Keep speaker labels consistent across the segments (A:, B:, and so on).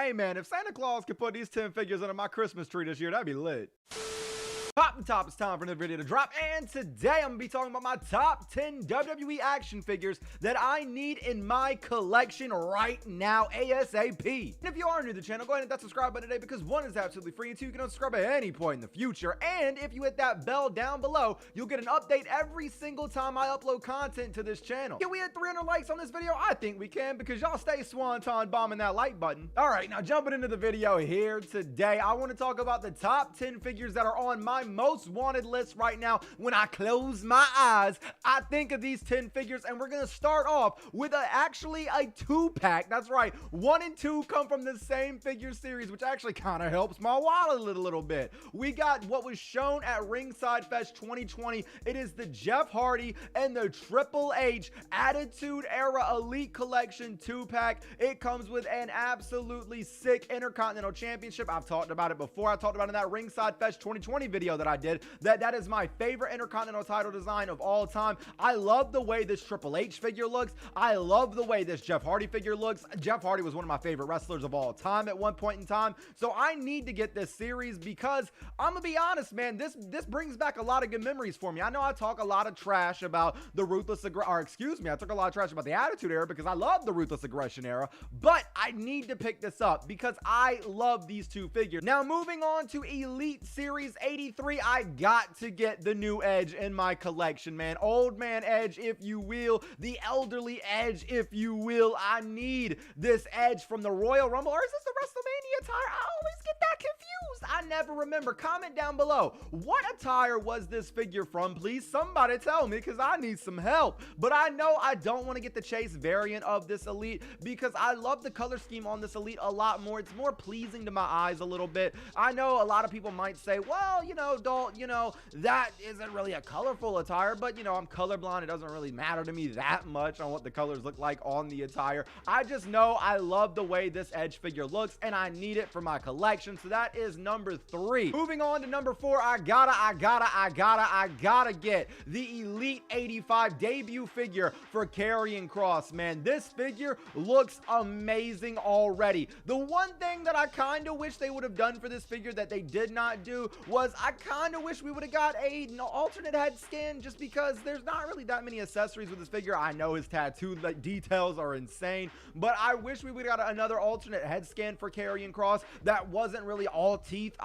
A: Hey man, if Santa Claus could put these 10 figures under my Christmas tree this year, that'd be lit. Pop the top, it's time for another video to drop, and today I'm gonna be talking about my top 10 WWE action figures that I need in my collection right now, ASAP. And if you are new to the channel, go ahead and hit that subscribe button today because 1 is absolutely free and 2 you can unsubscribe at any point in the future. And if you hit that bell down below, you'll get an update every single time I upload content to this channel. Can we hit 300 likes on this video? I think we can because y'all stay swanton bombing that like button. All right, now jumping into the video here today, I want to talk about the top 10 figures that are on my most wanted list right now. When I close my eyes, I think of these 10 figures, and we're gonna start off with actually a 2-pack. That's right, 1 and 2 come from the same figure series, which actually kind of helps my wallet a little bit. We got what was shown at Ringside Fest 2020. It is the Jeff Hardy and the Triple H Attitude Era Elite Collection 2-pack. It comes with an absolutely sick Intercontinental Championship. I've talked about it before. I talked about it in that Ringside Fest 2020 video that I did. That is my favorite Intercontinental title design of all time. I love the way this Triple H figure looks. I love the way this Jeff Hardy figure looks. Jeff Hardy was one of my favorite wrestlers of all time at one point in time. So I need to get this series because I'm gonna be honest, man, this brings back a lot of good memories for me. I know I talk a lot of trash about the Ruthless Aggression, or excuse me, I talk a lot of trash about the Attitude Era because I love the Ruthless Aggression Era, but I need to pick this up because I love these two figures. Now moving on to Elite Series 83, I got to get the new Edge in my collection, man. Old man Edge, if you will. The elderly Edge, if you will. I need this Edge from the Royal Rumble. Or is this the WrestleMania attire? I always get that confused. I never remember. Comment down below. What attire was this figure from, please? Somebody tell me because I need some help. But I know I don't want to get the Chase variant of this Elite because I love the color scheme on this Elite a lot more. It's more pleasing to my eyes a little bit. I know a lot of people might say, well, you know, Dalt, you know, that isn't really a colorful attire, but you know, I'm colorblind. It doesn't really matter to me that much on what the colors look like on the attire. I just know I love the way this Edge figure looks and I need it for my collection. So that is number 3. Moving on to number 4, I gotta get the Elite 85 debut figure for Karrion Kross, man. This figure looks amazing already. The one thing that I kind of wish they would have done for this figure that they did not do was I kind of wish we would have got an alternate head scan just because there's not really that many accessories with this figure. I know his tattoo details are insane, but I wish we would have got another alternate head scan for Karrion Kross that wasn't really all teeth.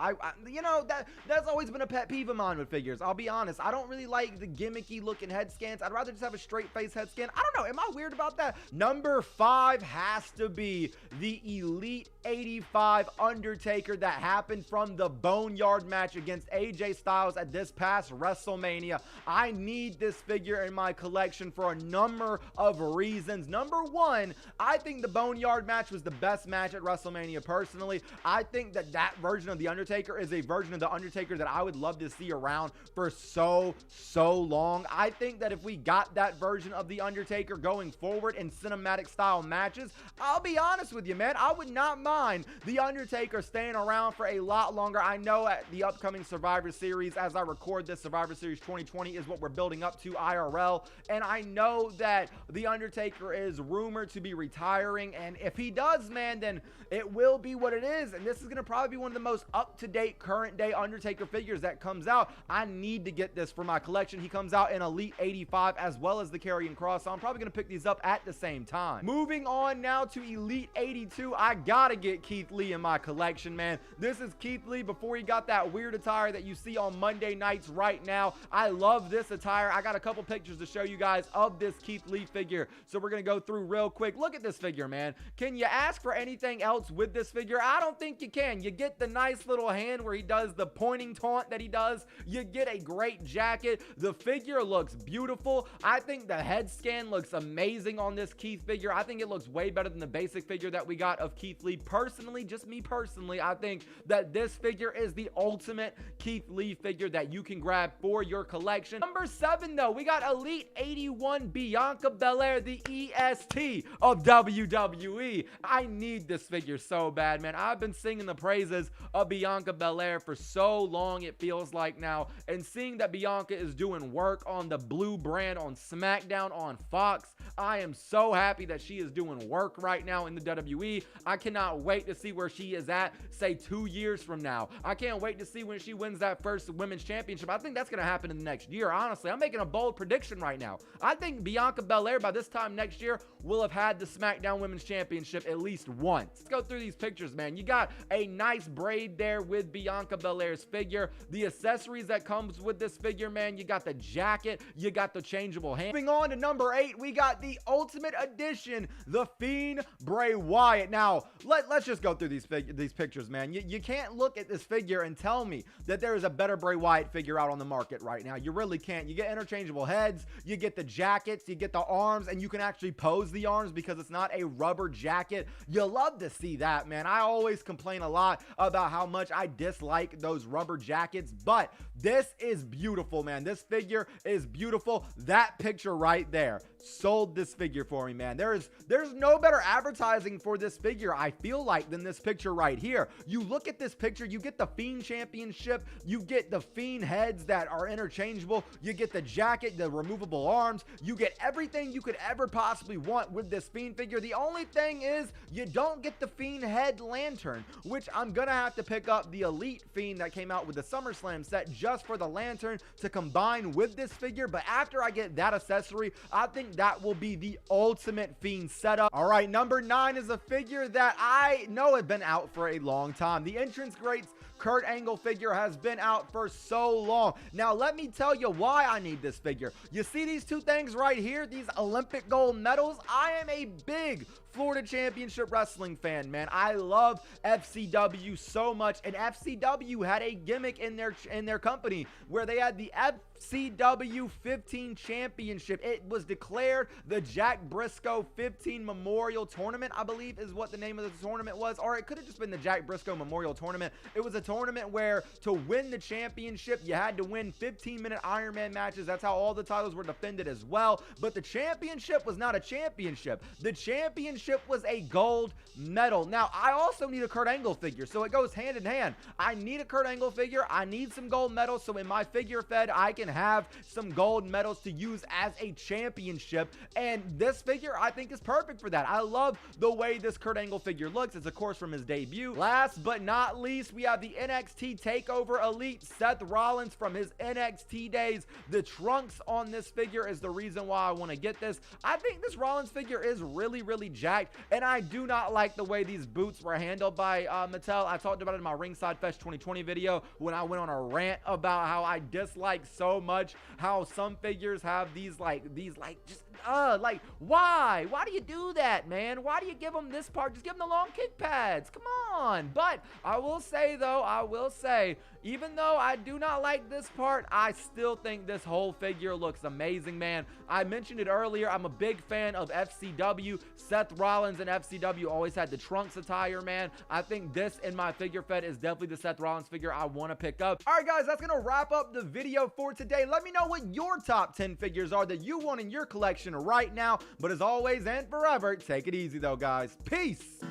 A: You know, that's always been a pet peeve of mine with figures. I'll be honest. I don't really like the gimmicky looking head scans. I'd rather just have a straight face head scan. I don't know. Am I weird about that? Number 5 has to be the Elite 85 Undertaker that happened from the Boneyard match against AJ Styles at this past WrestleMania. I need this figure in my collection for a number of reasons. Number 1, I think the Boneyard match was the best match at WrestleMania personally. I think that version of the Undertaker is a version of the Undertaker that I would love to see around for so long. I think that if we got that version of the Undertaker going forward in cinematic style matches, I'll be honest with you, man, I would not mind the Undertaker staying around for a lot longer. I know at the upcoming Survivor Series, as I record this, Survivor Series 2020 is what we're building up to IRL, and I know that the Undertaker is rumored to be retiring, and if he does, man, then it will be what it is, and this is going to probably be one of the most up-to-date current day Undertaker figures that comes out. I need to get this for my collection. He comes out in Elite 85 as well as the Karrion Kross, so I'm probably going to pick these up at the same time. Moving on now to Elite 82, I gotta get Keith Lee in my collection, man. This is Keith Lee before he got that weird attire that you see on Monday nights right now. I love this attire. I got a couple pictures to show you guys of this Keith Lee figure, so we're gonna go through real quick. Look at this figure, man. Can you ask for anything else with this figure? I don't think you can. You get the nice little hand where he does the pointing taunt that he does. You get a great jacket. The figure looks beautiful. I think the head scan looks amazing on this Keith figure. I think it looks way better than the basic figure that we got of Keith Lee. Personally, just me personally, I think that this figure is the ultimate Keith must-leave figure that you can grab for your collection. Number 7, though, we got Elite 81 Bianca Belair, the EST of WWE. I need this figure so bad, man. I've been singing the praises of Bianca Belair for so long, it feels like now, and seeing that Bianca is doing work on the blue brand on SmackDown on Fox, I am so happy that she is doing work right now in the WWE. I cannot wait to see where she is at, say 2 years from now. I can't wait to see when she wins that first women's championship. I think that's going to happen in the next year. Honestly, I'm making a bold prediction right now. I think Bianca Belair by this time next year will have had the SmackDown Women's Championship at least once. Let's go through these pictures, man. You got a nice braid there with Bianca Belair's figure. The accessories that comes with this figure, man, you got the jacket, you got the changeable hand. Moving on to number 8, we got the Ultimate Edition, the Fiend Bray Wyatt. Now, let's just go through these pictures, man. You can't look at this figure and tell me that there is a better Bray Wyatt figure out on the market right now. You really can't. You get interchangeable heads, you get the jackets, you get the arms, and you can actually pose the arms because it's not a rubber jacket. You love to see that, man. I always complain a lot about how much I dislike those rubber jackets, but this is beautiful, man. This figure is beautiful. That picture right there sold this figure for me, man. There's no better advertising for this figure, I feel like, than this picture right here. You look at this picture, you get the Fiend Championship, you get the Fiend heads that are interchangeable, you get the jacket, the removable arms, you get everything you could ever possibly want with this Fiend figure. The only thing is you don't get the Fiend head lantern, which I'm gonna have to pick up the Elite Fiend that came out with the SummerSlam set just for the lantern to combine with this figure. But after I get that accessory, I think that will be the ultimate Fiend setup. All right, number 9 is a figure that I know had been out for a long time. The Entrance Greats Kurt Angle figure has been out for so long. Now, let me tell you why I need this figure. You see these two things right here, these Olympic gold medals? I am a big Florida Championship Wrestling fan, man. I love FCW so much, and FCW had a gimmick in their company where they had the FCW 15 Championship. It was declared the Jack Briscoe 15 Memorial Tournament, I believe is what the name of the tournament was, or it could have just been the Jack Briscoe Memorial Tournament. It was a tournament where to win the championship, you had to win 15-minute Iron Man matches. That's how all the titles were defended as well. But the championship was not a championship. The championship was a gold medal. Now, I also need a Kurt Angle figure, so it goes hand in hand. I need a Kurt Angle figure. I need some gold medals, so in my figure fed, I can have some gold medals to use as a championship, and this figure, I think, is perfect for that. I love the way this Kurt Angle figure looks. It's, of course, from his debut. Last but not least, we have the NXT TakeOver Elite Seth Rollins from his NXT days. The trunks on this figure is the reason why I want to get this. I think this Rollins figure is really, really jacked, and I do not like the way these boots were handled by Mattel. I talked about it in my Ringside Fest 2020 video when I went on a rant about how I dislike so much how some figures have these just like, why do you do that, man? Why do you give them this part? Just give them the long kick pads, come on. But I will say, even though I do not like this part, I still think this whole figure looks amazing, man. I mentioned it earlier, I'm a big fan of FCW. Seth Rollins and FCW always had the trunks attire, man. I think this in my figure fed is definitely the Seth Rollins figure I want to pick up. All right, guys, that's gonna wrap up the video for today. Let me know what your top 10 figures are that you want in your collection right now. But as always and forever, take it easy though, guys. Peace.